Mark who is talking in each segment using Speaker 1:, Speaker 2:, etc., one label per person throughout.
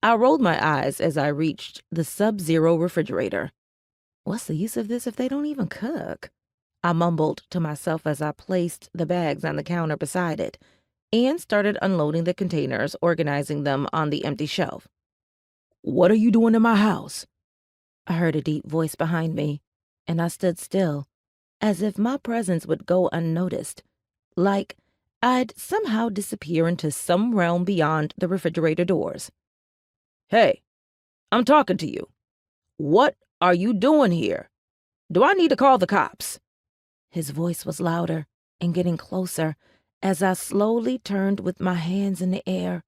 Speaker 1: I rolled my eyes as I reached the sub-zero refrigerator. What's the use of this if they don't even cook? I mumbled to myself as I placed the bags on the counter beside it and started unloading the containers, organizing them on the empty shelf. "What are you doing in my house?" I heard a deep voice behind me, and I stood still, as if my presence would go unnoticed, like I'd somehow disappear into some realm beyond the refrigerator doors. "Hey, I'm talking to you. What are you doing here? Do I need to call the cops?" His voice was louder and getting closer as I slowly turned with my hands in the air.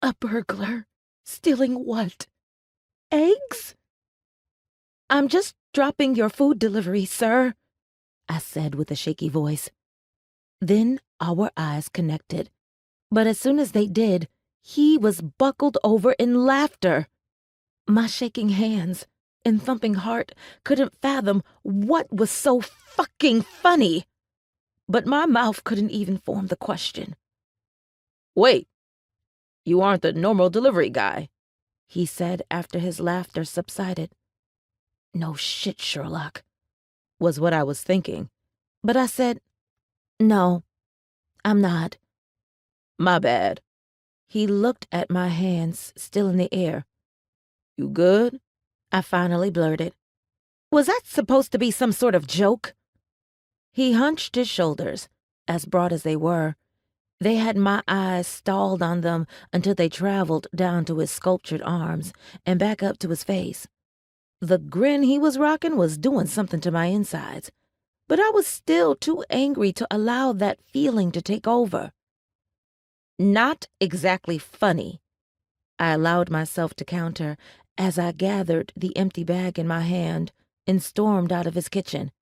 Speaker 1: "A burglar? Stealing what? Eggs?" "I'm just dropping your food delivery, sir," I said with a shaky voice. Then our eyes connected, but as soon as they did, he was buckled over in laughter. My shaking hands and thumping heart couldn't fathom what was so fucking funny, but my mouth couldn't even form the question. "Wait, you aren't the normal delivery guy," he said after his laughter subsided. "No shit, Sherlock," was what I was thinking, but I said, "No, I'm not." "My bad." He looked at my hands, still in the air. "You good?" I finally blurted. Was that supposed to be some sort of joke? He hunched his shoulders, as broad as they were. They had my eyes stalled on them until they traveled down to his sculptured arms and back up to his face. The grin he was rocking was doing something to my insides, but I was still too angry to allow that feeling to take over. "Not exactly funny," I allowed myself to counter as I gathered the empty bag in my hand and stormed out of his kitchen.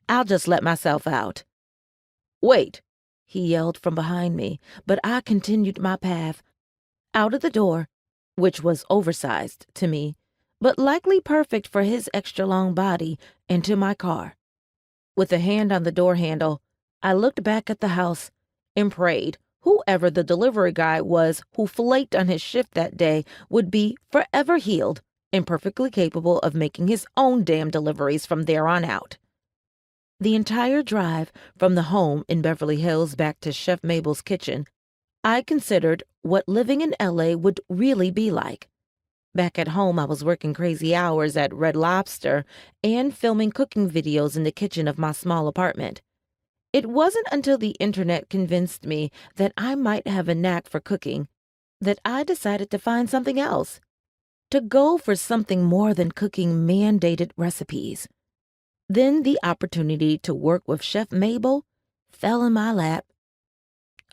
Speaker 1: "I'll just let myself out." "Wait," he yelled from behind me, but I continued my path, out of the door, which was oversized to me, but likely perfect for his extra-long body, and to my car. With a hand on the door handle, I looked back at the house and prayed whoever the delivery guy was who flaked on his shift that day would be forever healed and perfectly capable of making his own damn deliveries from there on out. The entire drive from the home in Beverly Hills back to Chef Mabel's kitchen, I considered what living in LA would really be like. Back at home, I was working crazy hours at Red Lobster and filming cooking videos in the kitchen of my small apartment. It wasn't until the internet convinced me that I might have a knack for cooking that I decided to find something else, to go for something more than cooking mandated recipes. Then the opportunity to work with Chef Mabel fell in my lap.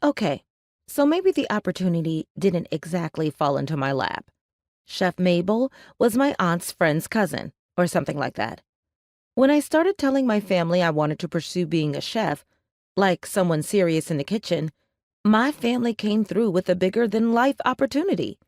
Speaker 1: Okay, so maybe the opportunity didn't exactly fall into my lap. Chef Mabel was my aunt's friend's cousin, or something like that. When I started telling my family I wanted to pursue being a chef, like someone serious in the kitchen, my family came through with a bigger-than-life opportunity.